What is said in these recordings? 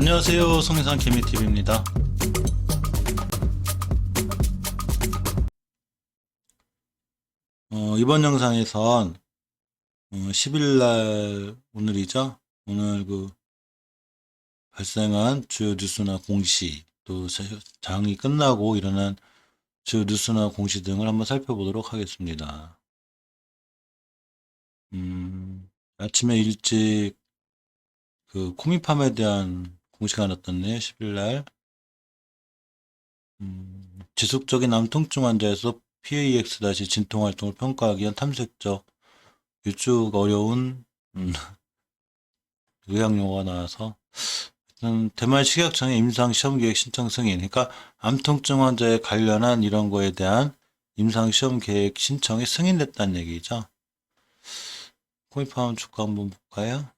안녕하세요. 송혜산 개미TV입니다. 이번 영상에선 10일날 오늘이죠. 오늘 발생한 주요 뉴스나 공시, 또 장이 끝나고 일어난 주요 뉴스나 공시 등을 한번 살펴보도록 하겠습니다. 아침에 일찍 코미팜에 대한 공시가 나왔던데 10일날 지속적인 암 통증 환자에서 PAX- 진통 활동을 평가하기 위한 탐색적 유축 어려운 의학 용어가 나와서 대만 식약청의 임상 시험 계획 신청 승인, 그러니까 암 통증 환자에 관련한 이런 거에 대한 임상 시험 계획 신청이 승인됐다는 얘기죠. 코미팜 주가 한번 볼까요?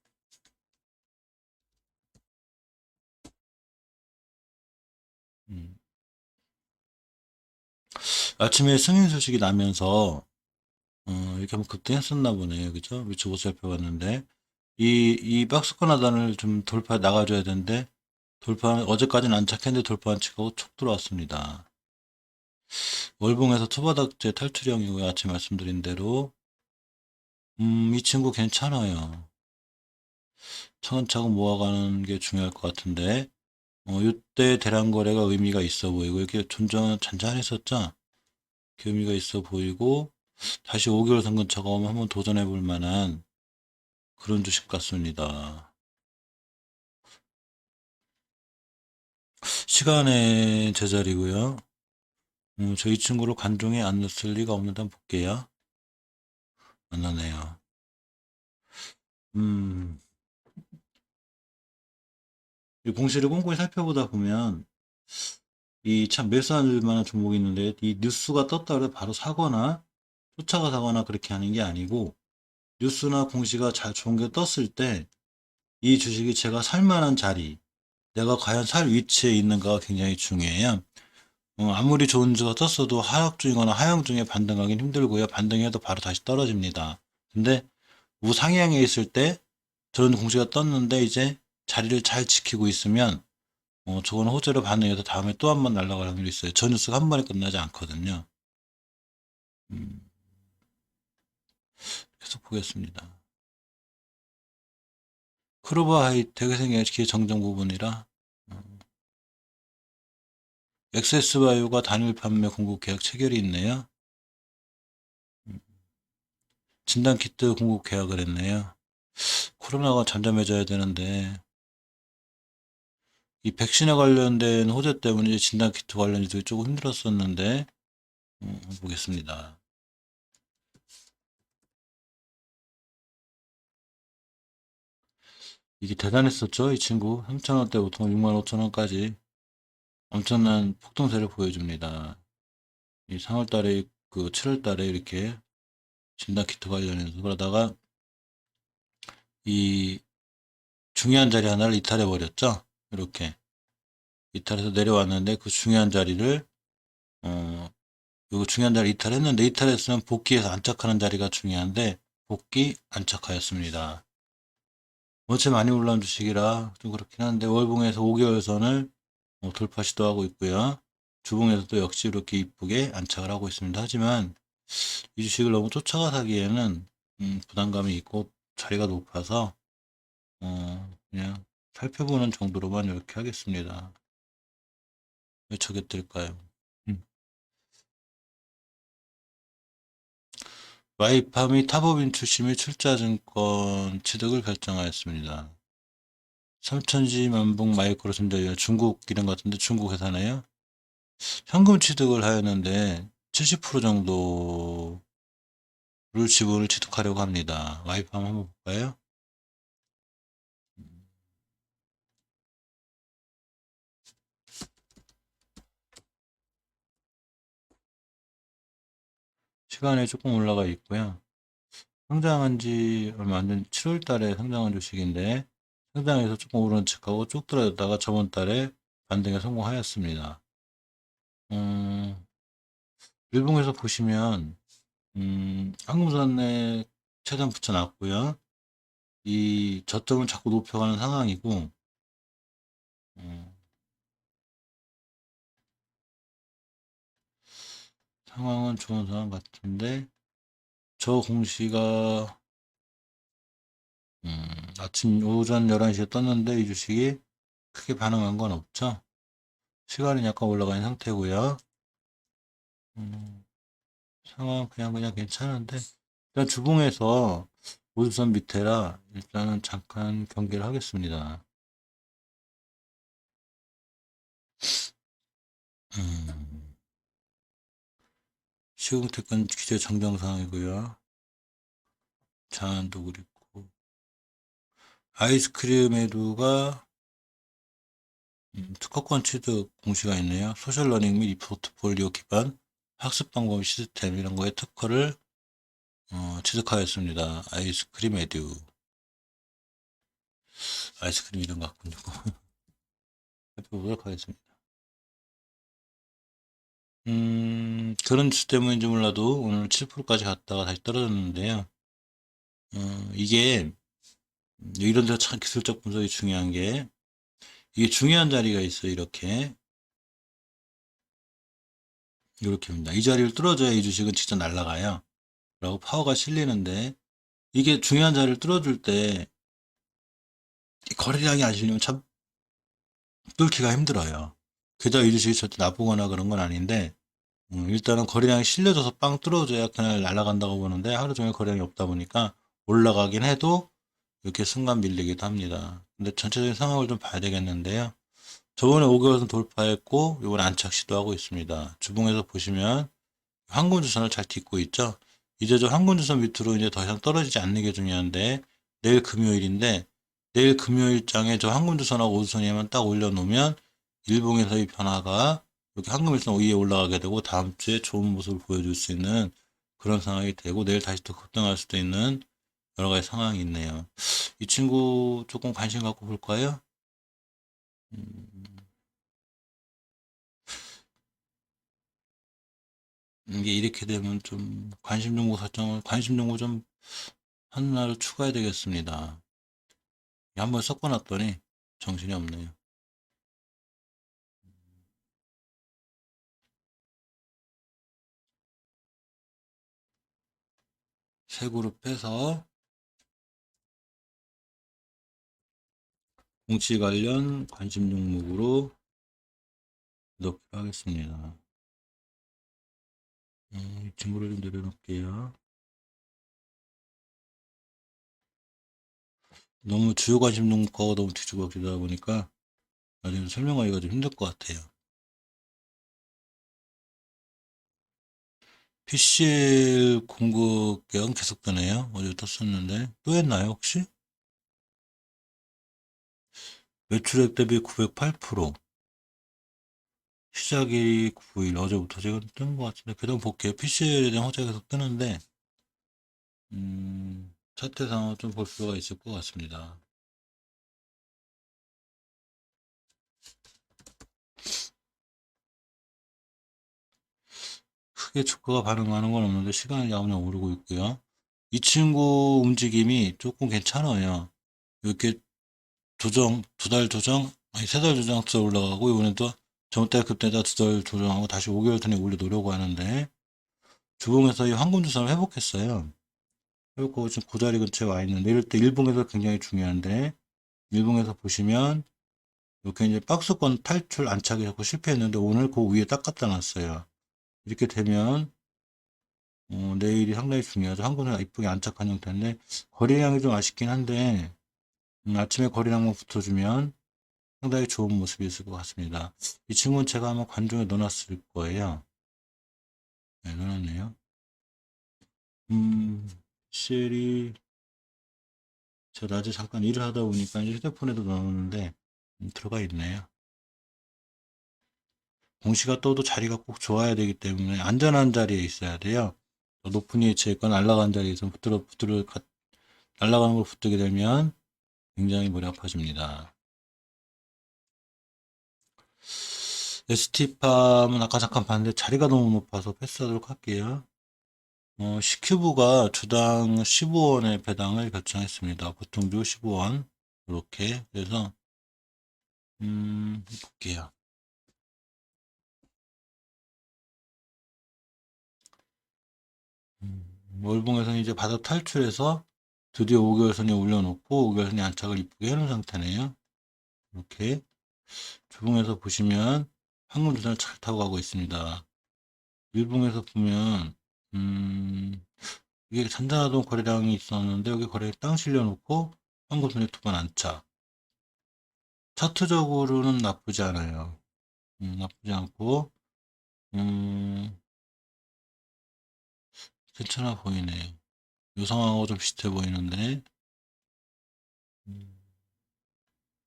아침에 승인 소식이 나면서 이렇게 한번 급등했었나 보네요. 그죠? 위치 살펴봤는데 이 박스권 하단을 좀 돌파 나가줘야 되는데 어제까지는 안착했는데 돌파 안착하고 촉 들어왔습니다. 월봉에서 초바닥재 탈출형이고요. 아침 말씀드린 대로 이 친구 괜찮아요. 차근차근 모아가는 게 중요할 것 같은데 이때 대량 거래가 의미가 있어 보이고 이렇게 존전 잔잔했었죠. 그 의미가 있어 보이고 다시 5개월 선근처가 오면 한번 도전해 볼 만한 그런 주식 같습니다. 시간의 제자리고요. 저 이 친구를 관종에 안 넣었을 리가 없는데 한번 볼게요. 안 나네요. 음, 이 공시를 꼼꼼히 살펴보다 보면 이 참 매수할 만한 종목이 있는데 이 뉴스가 떴다 그래 바로 사거나 쫓아가 사거나 그렇게 하는 게 아니고 뉴스나 공시가 잘 좋은 게 떴을 때 이 주식이 제가 살 만한 자리, 내가 과연 살 위치에 있는가가 굉장히 중요해요. 아무리 좋은 주가 떴어도 하락 중이거나 하향 중에 반등하기는 힘들고요. 반등해도 바로 다시 떨어집니다. 근데 우상향에 있을 때 저런 공시가 떴는데 이제 자리를 잘 지키고 있으면 저건 호재로 반응해서 다음에 또 한 번 날아갈 확률이 있어요. 저 뉴스가 한 번에 끝나지 않거든요. 음, 계속 보겠습니다. 크루버 하이텍 생기기 정정 부분이라 엑세스바이오가 단일 판매 공급 계약 체결이 있네요. 진단키트 공급 계약을 했네요. 코로나가 잠잠해져야 되는데 이 백신에 관련된 호재 때문에 진단키트 관련이 조금 힘들었었는데 보겠습니다. 이게 대단했었죠. 이 친구 3,000원대부터 65,000원까지 엄청난 폭등세를 보여줍니다. 이 3월 달에 7월 달에 이렇게 진단키트 관련해서 그러다가 이 중요한 자리 하나를 이탈해 버렸죠. 이렇게 이탈해서 내려왔는데 그 중요한 자리를 어 요거 중요한 자리 이탈했는데 이탈했으면 복귀해서 안착하는 자리가 중요한데 복귀 안착하였습니다. 어제 많이 올라온 주식이라 좀 그렇긴 한데 월봉에서 5개월 선을 돌파 시도하고 있고요. 주봉에서도 역시 이렇게 이쁘게 안착을 하고 있습니다. 하지만 이 주식을 너무 쫓아가 사기에는 부담감이 있고 자리가 높아서 그냥 살펴보는 정도로만 이렇게 하겠습니다. 왜 저게 뜰까요? 음. 와이팜이 타법인 출시 및 출자증권 취득을 결정하였습니다. 삼천지 만봉 마이크로 손자유 중국 이름 같은데 중국 회사네요. 현금 취득을 하였는데 70% 정도를 지분을 취득하려고 합니다. 와이팜 한번 볼까요? 시간에 조금 올라가 있고요. 상장한 지 얼마 안 된 7월 달에 상장한 주식인데 상장해서 조금 오르는 척하고 쭉 떨어졌다가 저번 달에 반등에 성공하였습니다. 음, 일봉에서 보시면 항공선에 최단 붙여놨고요. 이 저점을 자꾸 높여가는 상황이고 상황은 좋은 상황 같은데, 저 공시가, 아침, 오전 11시에 떴는데, 이 주식이 크게 반응한 건 없죠. 시간은 약간 올라가 있는 상태고요. 음, 상황 그냥 괜찮은데, 일단 주봉에서 우주선 밑에라 일단은 잠깐 경계를 하겠습니다. 음, 시흥택은 기재 정정상이고요. 자한도 그립고 아이스크림 에두가 특허권 취득 공시가 있네요. 소셜러닝 및 포트폴리오 기반 학습 방법 시스템 이런 거에 특허를 취득하였습니다. 아이스크림 에듀 아이스크림 이름 같군요. 살펴보도록 하겠습니다. 그런 주 때문인지 몰라도 오늘 7%까지 갔다가 다시 떨어졌는데요. 이게 이런 데서 참 기술적 분석이 중요한 게 이게 중요한 자리가 있어요. 이렇게입니다. 이 자리를 뚫어줘야 이 주식은 진짜 날아가요. 라고 파워가 실리는데 이게 중요한 자리를 뚫어줄 때 거래량이 안 실리면 참 뚫기가 힘들어요. 게다가 이 주식이 절대 나쁘거나 그런 건 아닌데 일단은 거래량이 실려져서 빵 뚫어줘야 그날 날아간다고 보는데 하루 종일 거래량이 없다 보니까 올라가긴 해도 이렇게 순간 밀리기도 합니다. 근데 전체적인 상황을 좀 봐야 되겠는데요. 저번에 5개월선 돌파했고 이번에 안착 시도하고 있습니다. 주봉에서 보시면 황금주선을 잘 딛고 있죠. 이제 저 황금주선 밑으로 이제 더 이상 떨어지지 않는 게 중요한데 내일 금요일인데 내일 금요일장에 저 황금주선하고 오수선에만 딱 올려놓으면 일봉에서의 변화가 이렇게 황금일선 위에 올라가게 되고 다음 주에 좋은 모습을 보여줄 수 있는 그런 상황이 되고 내일 다시 또 급등할 수도 있는 여러 가지 상황이 있네요. 이 친구 조금 관심 갖고 볼까요? 음, 이게 이렇게 되면 좀 관심 정보 좀 하나를 추가해야 되겠습니다. 한번 섞어놨더니 정신이 없네요. 세 그룹 빼서 공시 관련 관심 종목으로 넣기로 하겠습니다. 이 친구를 좀 내려놓을게요. 너무 주요 관심 종목하고 너무 뒤죽박죽이다 보니까 나중에 설명하기가 좀 힘들 것 같아요. PCL 공급 계약 계속되네요. 어제 떴었는데 또 했나요 혹시? 매출액 대비 908%, 시작이 9일, 어제부터 제가 뜬 것 같은데 계속 볼게요. PCL에 대한 호재가 계속 뜨는데 차트상으로 좀 볼 필요가 있을 것 같습니다. 크게 주가가 반응하는 건 없는데 시간이 야금야금 오르고 있고요. 이 친구 움직임이 조금 괜찮아요. 이렇게 두 달 조정, 아니 세 달 조정 앞서 올라가고 이번에도 전달 급대다 두 달 조정하고 다시 5개월 전에 올려놓으려고 하는데 주봉에서 이 황금주선을 회복했어요. 회복하고 지금 그 자리 근처에 와 있는데 이럴 때 일봉에서 굉장히 중요한데 일봉에서 보시면 이렇게 이제 박스권 탈출 안착이 자꾸 실패했는데 오늘 그 위에 딱 갖다 놨어요. 이렇게 되면 내일이 상당히 중요하죠. 한국은 이쁘게 안착한 형태인데 거래량이 좀 아쉽긴 한데 아침에 거래량만 붙어주면 상당히 좋은 모습이 있을 것 같습니다. 이 친구는 제가 아마 관중에 넣어놨을 거예요. 네, 넣어놨네요. 셀이 제가 낮에 잠깐 일을 하다 보니까 이제 휴대폰에도 넣었는데 들어가 있네요. 공시가 떠도 자리가 꼭 좋아야 되기 때문에 안전한 자리에 있어야 돼요. 높은 위에 있건 날아간 자리에서 날아가는 걸 붙들게 되면 굉장히 머리 아파집니다. ST팜은 아까 잠깐 봤는데 자리가 너무 높아서 패스하도록 할게요. C큐브가 주당 15원의 배당을 결정했습니다. 보통주 15원. 이렇게. 그래서, 볼게요. 월봉에서는 이제 바닥 탈출해서 드디어 5개월선에 올려놓고 5개월선이 안착을 이쁘게 해놓은 상태네요. 이렇게 주봉에서 보시면 황금도전을 잘 타고 가고 있습니다. 일봉에서 보면 이게 잔잔하던 거래량이 있었는데 여기 거래에 땅 실려놓고 황금도전에 두 번 안착. 차트적으로는 나쁘지 않아요. 나쁘지 않고 괜찮아 보이네요. 요 상황하고 좀 비슷해 보이는데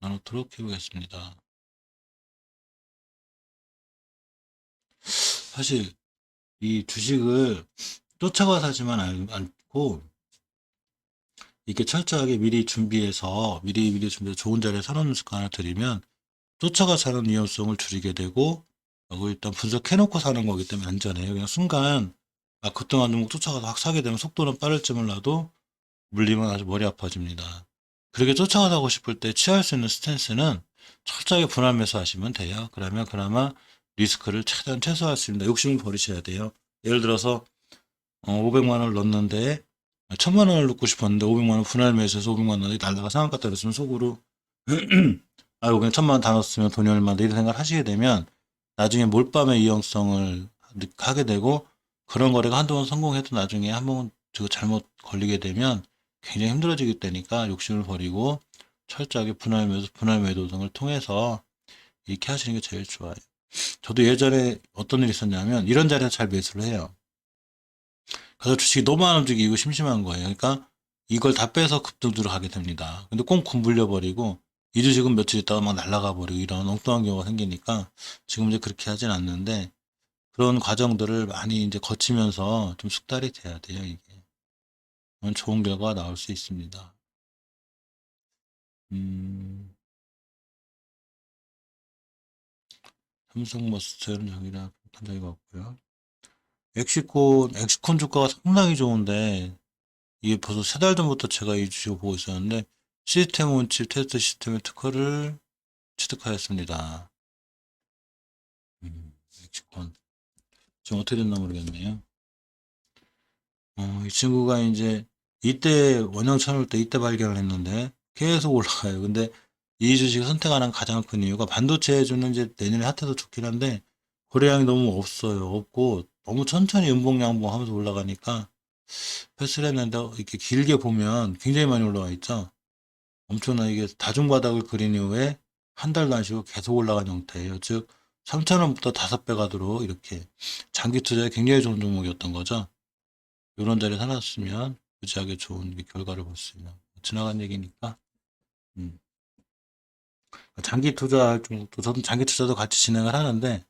나누도록 해보겠습니다. 사실 이 주식을 쫓아가 사지만 않고 이렇게 철저하게 미리 준비해서 좋은 자리에 사놓는 습관을 들이면 쫓아가 사는 위험성을 줄이게 되고 그리고 일단 분석해놓고 사는 거기 때문에 안전해요. 그냥 순간 그동안 종목 쫓아가서 확 사게 되면 속도는 빠를지 몰라도 물리면 아주 머리 아파집니다. 그렇게 쫓아가고 싶을 때 취할 수 있는 스탠스는 철저하게 분할 매수하시면 돼요. 그러면 그나마 리스크를 최대한 최소화할 수 있습니다. 욕심을 버리셔야 돼요. 예를 들어서 500만 원을 넣었는데 1000만 원을 넣고 싶었는데 500만 원 분할 매수해서 500만 원이 날라가 상한가 떨어지면 속으로 아이고 그냥 1000만 원 다 넣었으면 돈이 얼마인데 이런 생각을 하시게 되면 나중에 몰빵의 위험성을 하게 되고 그런 거래가 한두 번 성공해도 나중에 한번 잘못 걸리게 되면 굉장히 힘들어지게 되니까 욕심을 버리고 철저하게 분할 매수, 분할 매도 등을 통해서 이렇게 하시는 게 제일 좋아요. 저도 예전에 어떤 일이 있었냐면 이런 자리에서 잘 매수를 해요. 그래서 주식이 너무 안 움직이고 심심한 거예요. 그러니까 이걸 다 빼서 급등 들어가게 됩니다. 근데 꽁꽁 물려버리고 이 주식은 며칠 있다가 막 날아가 버리고 이런 엉뚱한 경우가 생기니까 지금 이제 그렇게 하진 않는데 그런 과정들을 많이 이제 거치면서 좀 숙달이 돼야 돼요, 이게. 그러면 좋은 결과가 나올 수 있습니다. 음, 삼성머스터는 여기다 한 적이 없고요. 엑시콘 주가가 상당히 좋은데 이게 벌써 세 달 전부터 제가 이 주식을 보고 있었는데 시스템 온칩 테스트 시스템의 특허를 취득하였습니다. 엑시콘 지금 어떻게 됐나 모르겠네요. 이 친구가 이제 이때 원형 쳐놓을 때 이때 발견을 했는데 계속 올라가요. 근데 이 주식을 선택하는 가장 큰 이유가 반도체 해주는 이제 내년에 핫해도 좋긴 한데 거래량이 너무 없어요. 없고 너무 천천히 음봉양봉하면서 올라가니까 패스를 했는데 이렇게 길게 보면 굉장히 많이 올라와 있죠. 엄청나 이게 다중바닥을 그린 이후에 한 달도 안 쉬고 계속 올라간 형태예요. 즉 3,000원부터 5배 가도록 이렇게 장기 투자에 굉장히 좋은 종목이었던 거죠. 이런 자리에 살았으면 무지하게 좋은 결과를 볼 수 있는 지나간 얘기니까 음. 장기 투자할 정도 저도 장기 투자도 같이 진행을 하는데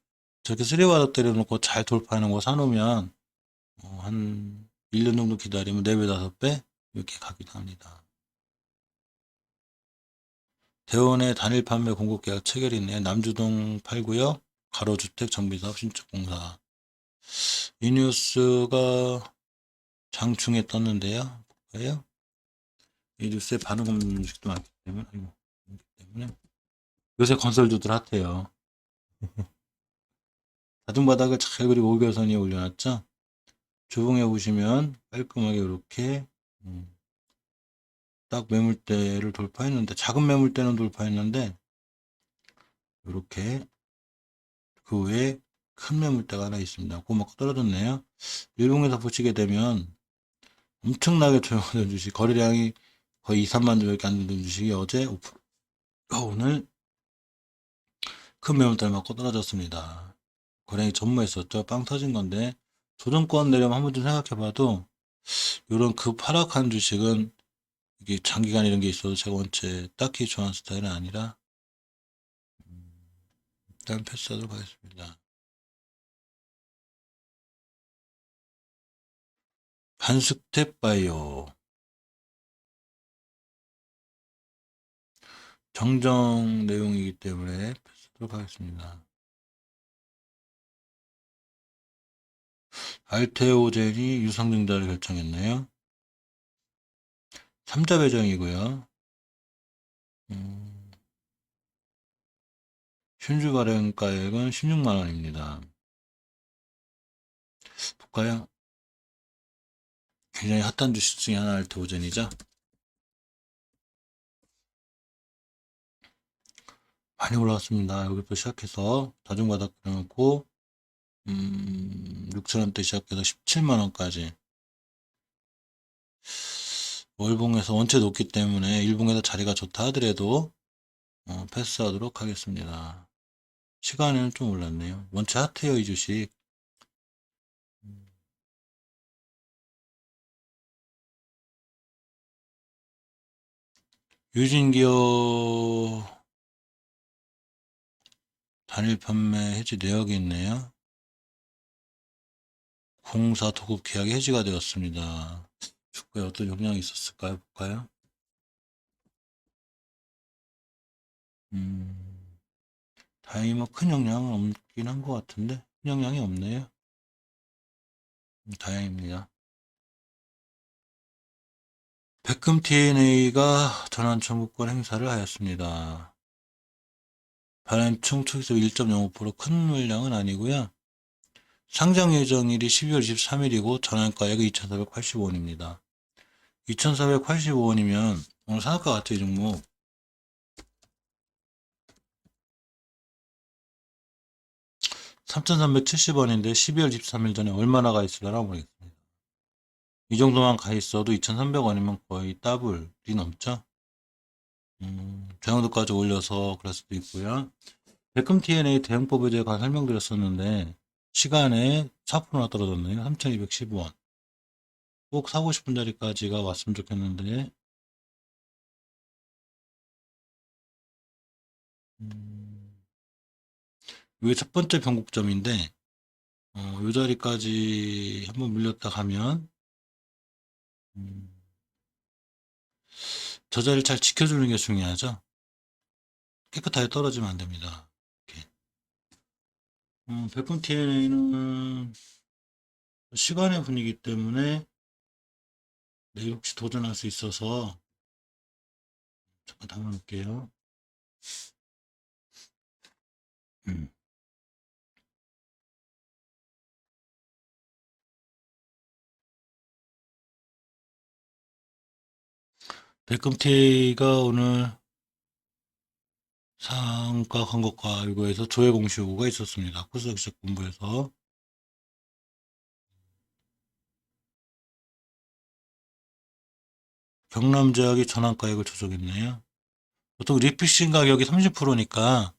저렇게 쓰리바닥 때려놓고 잘 돌파하는 거 사놓으면 한 1년 정도 기다리면 4배 5배 이렇게 가기도 합니다. 대원의 단일 판매 공급 계약 체결이 있네요. 남주동 8구역 가로주택 정비사업 신축공사. 이 뉴스가 장중에 떴는데요. 볼까요? 이 뉴스에 반응 없는 뉴스도 많기 때문에 요새 건설주들 핫해요. 다중바닥을 잘 그리고 5개선에 올려놨죠. 주봉에 보시면 깔끔하게 이렇게 딱 매물대를 돌파했는데 작은 매물대는 돌파했는데 이렇게 그 외에 큰 매물대가 하나 있습니다. 고막 떨어졌네요. 일봉에서 보시게 되면 엄청나게 조용하던 주식 거래량이 거의 2, 3만 주밖에 안 되는 주식이 어제 오늘 큰 매물대를 맞고 떨어졌습니다. 거래량이 전무했었죠. 빵 터진 건데 조정권 내려면 한 번 좀 생각해봐도 이런 급하락한 주식은 이게 장기간 이런 게 있어도 제가 원체 딱히 좋아하는 스타일은 아니라 일단 패스하도록 하겠습니다. 반스텝 바이오 정정 내용이기 때문에 패스하도록 하겠습니다. 알테오젠이 유상증자를 결정했네요. 3자 배정이고요. 신주 발행가액은 16만 원입니다. 볼까요? 굉장히 핫한 주식 중에 하나 알테오젠이죠. 많이 올라왔습니다. 여기부터 시작해서 다중바닥 그려놓고 6천원대 시작해서 17만원까지 월봉에서 원체 높기 때문에 일봉에서 자리가 좋다 하더라도 패스하도록 하겠습니다. 시간에는 좀 올랐네요. 원체 핫해요 이 주식. 유진기업 단일 판매 해지 내역이 있네요. 공사 도급 계약이 해지가 되었습니다. 주가에 어떤 영향이 있었을까요? 볼까요? 다행히 뭐 큰 영향은 없긴 한 것 같은데 큰 영향이 없네요. 다행입니다. 백금 TNA가 전환 청구권 행사를 하였습니다. 발행 총 초기수 1.05%큰 물량은 아니고요. 상장 예정일이 12월 23일이고 전환가액이 2,485원입니다. 2,485원이면 오늘 상한가 같아요, 이 종목. 3,370원인데 12월 13일 전에 얼마나 가 있으려나 모르겠습니다. 이 정도만 가 있어도 2,300원이면 거의 더블이 넘죠. 저 정도까지 올려서 그럴 수도 있고요. 백금 TNA 대응법에 대해 설명드렸었는데 시간에 4%나 떨어졌네요. 3,215원. 꼭 사고 싶은 자리까지가 왔으면 좋겠는데 이게 첫 번째 변곡점인데 이 자리까지 한번 밀렸다 가면 저 자리를 잘 지켜주는 게 중요하죠. 깨끗하게 떨어지면 안 됩니다. 이렇게. 백분 TNA는 시간의 분위기 때문에 내일 혹시 도전할 수 있어서 잠깐 담아놓을게요. 백금 TNA가 오늘 상가 광고가 이거에서 조회 공시 요구가 있었습니다. 코스닥시장 본부에서. 경남제약이 전환가액을 조정했네요. 보통 리피싱 가격이 30%니까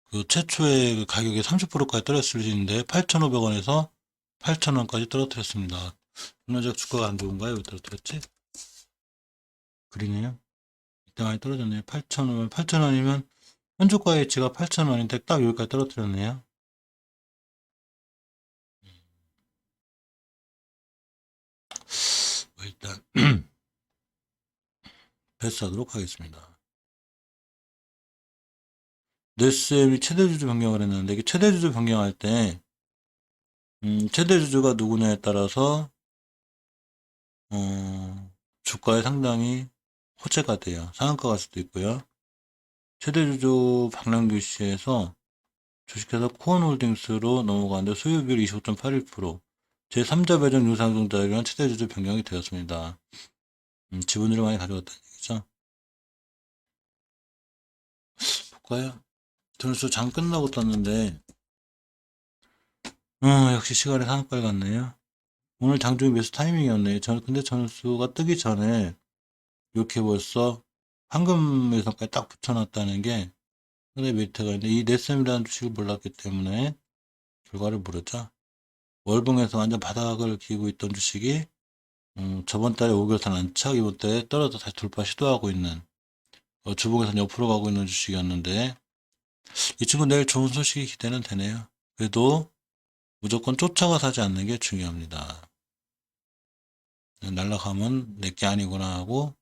그 최초의 그 가격이 30%까지 떨어졌을 수 있는데 8,500원에서 8,000원까지 떨어뜨렸습니다. 경남제약 주가가 안 좋은가요? 왜 떨어뜨렸지? 그리네요. 이때 많이 떨어졌네요. 8,000원, 8,000원이면 현주가 가치가 8,000원인데 딱 여기까지 떨어뜨렸네요. 일단 패스하도록 하겠습니다. 네스엠이 최대주주 변경을 했는데 이게 최대주주 변경할 때 최대주주가 누구냐에 따라서 주가에 상당히 호재가 돼요. 상한가 갈 수도 있고요. 최대주주 박남규 씨에서 주식회사 코언홀딩스로 넘어가는데 소유 비율 25.81%, 제3자 배정 유상증자에 의한 최대주주 변경이 되었습니다. 지분율을 많이 가져갔다는 얘기죠. 볼까요? 전수 장 끝나고 떴는데 역시 시간에 상한가를 갔네요. 오늘 장중에 매수 타이밍이었네요. 근데 전수가 뜨기 전에 이렇게 벌써 황금 매수까지 딱 붙여놨다는 게 상당히 메리트가 있는데 이 넷셈이라는 주식을 몰랐기 때문에 결과를 모르죠. 월봉에서 완전 바닥을 기고 있던 주식이 저번 달에 5개월선 안착, 이번 달에 떨어져 다시 돌파 시도하고 있는 주봉에서 옆으로 가고 있는 주식이었는데 이 친구 내일 좋은 소식이 기대는 되네요. 그래도 무조건 쫓아가 사지 않는 게 중요합니다. 날라가면 내게 아니구나 하고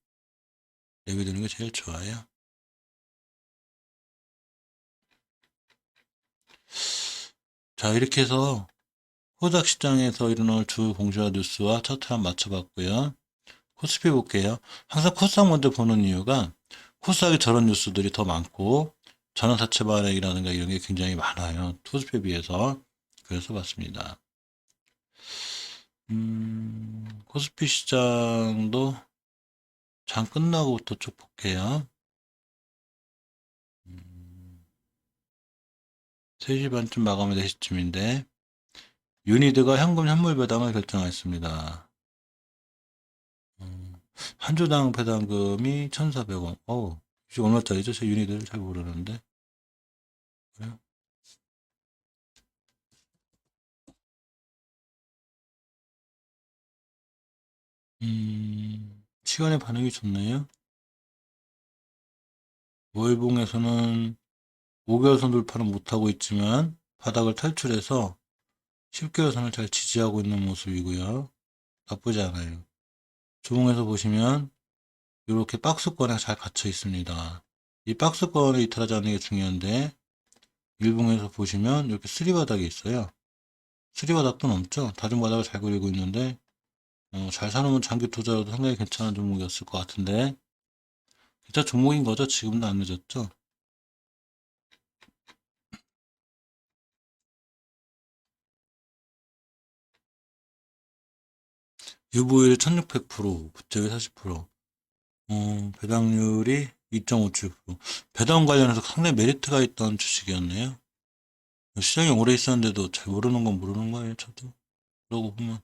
내비두는 게 제일 좋아요. 자, 이렇게 해서 코스닥 시장에서 일어날 주 공시와 뉴스와 차트 한번 맞춰봤고요. 코스피 볼게요. 항상 코스닥 먼저 보는 이유가 코스닥에 저런 뉴스들이 더 많고 전환사채 발행이라든가 이런 게 굉장히 많아요. 코스피에 비해서. 그래서 봤습니다. 코스피 시장도 장 끝나고부터 쭉 볼게요. 3시 반쯤 마감이 4시쯤인데, 유니드가 현금 현물 배당을 결정했습니다. 한 주당 배당금이 1,400원. 이게 얼마짜리죠? 제 유니드를 잘 모르는데. 그래요? 시간의 반응이 좋네요. 월봉에서는 5개월선 돌파는 못하고 있지만 바닥을 탈출해서 10개월선을 잘 지지하고 있는 모습이고요. 나쁘지 않아요. 주봉에서 보시면 이렇게 박스권에 잘 갇혀 있습니다. 이 박스권을 이탈하지 않는 게 중요한데 일봉에서 보시면 이렇게 쓰리바닥이 있어요. 쓰리바닥도 넘죠. 다중바닥을 잘 그리고 있는데 잘 사놓으면 장기 투자로도 상당히 괜찮은 종목이었을 것 같은데 진짜 종목인 거죠. 지금도 안 늦었죠. 유보율 1600%, 부채율 40%, 배당률이 2.57%. 배당 관련해서 상당히 메리트가 있던 주식이었네요. 시장에 오래 있었는데도 잘 모르는 건 모르는 거예요, 저도. 그러고 보면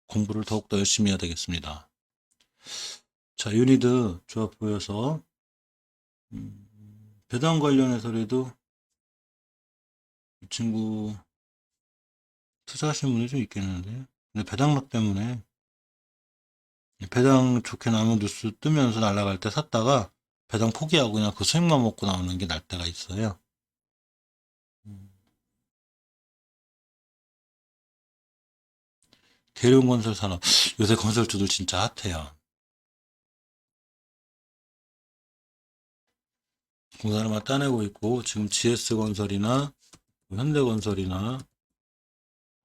공부를 더욱더 열심히 해야 되겠습니다. 자, 유니드 조합 보여서 배당 관련해서라도 이 친구 투자하시는 분이 좀 있겠는데요. 근데 배당락 때문에 배당 좋게 나오면 뉴스 뜨면서 날아갈 때 샀다가 배당 포기하고 그냥 그 수익만 먹고 나오는 게 날 때가 있어요. 대룡건설 산업. 요새 건설주들 진짜 핫해요. 공사를 막 따내고 있고 지금 GS건설이나 현대건설이나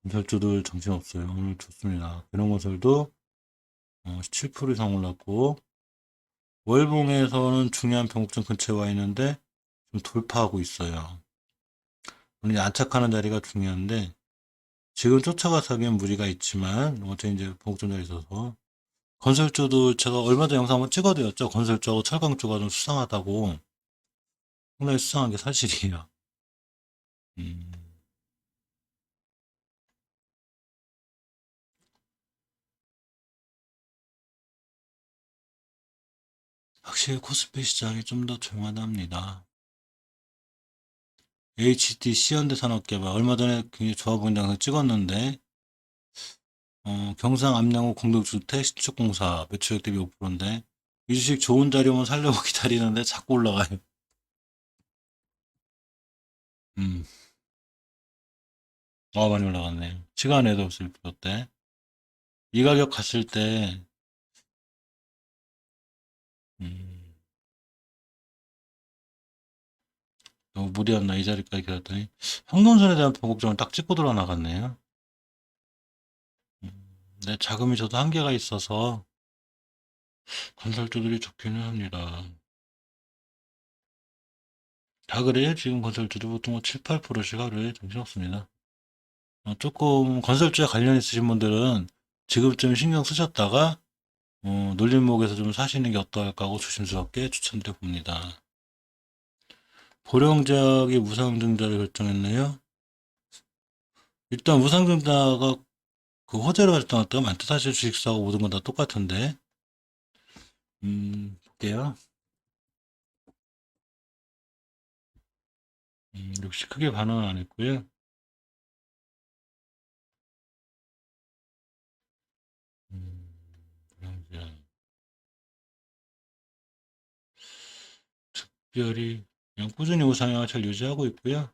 건설주들 정신없어요. 오늘 좋습니다. 대룡건설도 17% 이상 올랐고 월봉에서는 중요한 변곡점 근처에 와 있는데 좀 돌파하고 있어요. 오늘 안착하는 자리가 중요한데 지금 쫓아가서 하기엔 무리가 있지만 어째 이제 변곡점 자리에 있어서 건설주도 제가 얼마 전에 영상 한번 찍어드렸죠. 건설주하고 철강주가 좀 수상하다고. 상당히 수상한 게 사실이에요. 음, 확실히 코스피 시장이 좀 더 조용하답니다. HDC 현대산업개발 얼마 전에 굉장히 좋아 보인다는 영상 찍었는데 경상 암양호 공동주택 신축공사 매출액 대비 5%인데 이 주식 좋은 자리 오면 살려고 기다리는데 자꾸 올라가요. 음, 많이 올라갔네요. 시간에도 없을 때. 이 가격 갔을 때 음, 너무 무리였나 이 자리까지 기다렸더니 황금선에 대한 변곡점을 딱 찍고 들어 나갔네요. 네, 자금이 저도 한계가 있어서 건설주들이 좋기는 합니다. 다 그래요. 지금 건설주도 보통 7, 8%씩 하루에 정신없습니다. 조금 건설주에 관련 있으신 분들은 지금쯤 신경 쓰셨다가 놀림목에서 좀 사시는 게 어떨까 하고 조심스럽게 추천드려 봅니다. 보령제약이 무상증자를 결정했네요. 일단 무상증자가 그 호재로 결정했다가 많다. 사실 주식사하고 모든 건 다 똑같은데 볼게요. 역시 크게 반응은 안 했고요. 보령제약. 특별히 그냥 꾸준히 우상향을 잘 유지하고 있고요.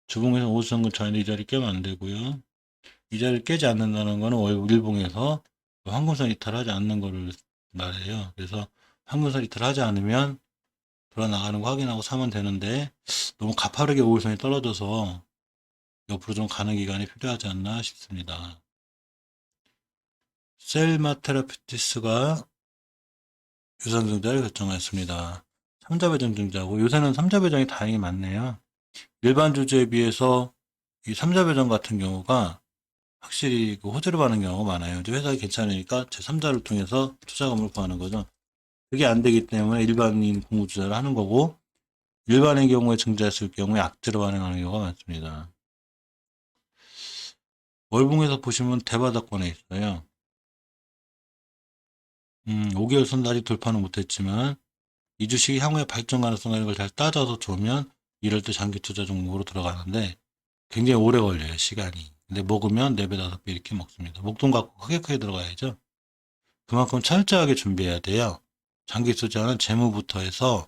주봉에서 5선 근처인데 이 자리 깨면 안 되고요. 이 자리를 깨지 않는다는 거는 일봉에서 황금선 이탈하지 않는 거를 말해요. 그래서 황금선 이탈하지 않으면 돌아 나가는 거 확인하고 사면 되는데 너무 가파르게 5일선이 떨어져서 옆으로 좀 가는 기간이 필요하지 않나 싶습니다. 셀마 테라피티스가 유상증자를 결정했습니다. 3자 배정 증자고 요새는 3자 배정이 다행히 많네요. 일반 주주에 비해서 이 3자 배정 같은 경우가 확실히 그 호재를 받는 경우가 많아요. 이제 회사가 괜찮으니까 제3자를 통해서 투자금을 구하는 거죠. 그게 안 되기 때문에 일반인 공모투자를 하는 거고, 일반의 경우에 증자했을 경우에 악재로 반응하는 경우가 많습니다. 월봉에서 보시면 대바닥권에 있어요. 5개월 선 아직 돌파는 못했지만 이 주식이 향후에 발전 가능성 이런 걸 잘 따져서 보면 이럴 때 장기 투자 종목으로 들어가는데 굉장히 오래 걸려요, 시간이. 근데 먹으면 4배, 5배 이렇게 먹습니다. 목돈 갖고 크게 들어가야죠. 그만큼 철저하게 준비해야 돼요. 장기 투자는 재무부터 해서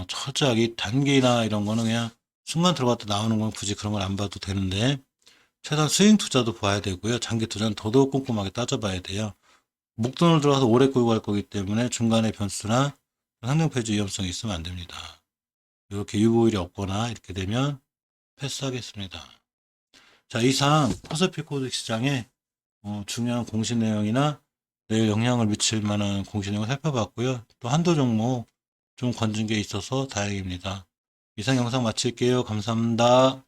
철저하게 단기나 이런 거는 그냥 순간 들어갔다 나오는 건 굳이 그런 걸 안 봐도 되는데 최소한 스윙 투자도 봐야 되고요. 장기 투자는 더더욱 꼼꼼하게 따져봐야 돼요. 목돈을 들어가서 오래 끌고 갈 거기 때문에 중간에 변수나 상승폐지 위험성이 있으면 안 됩니다. 이렇게 유보율이 없거나 이렇게 되면 패스하겠습니다. 자, 이상 코스피 코드 시장에 중요한 공시 내용이나 내일 영향을 미칠 만한 공시 내용을 살펴봤고요. 또 한도 종목 좀 건진 게 있어서 다행입니다. 이상 영상 마칠게요. 감사합니다.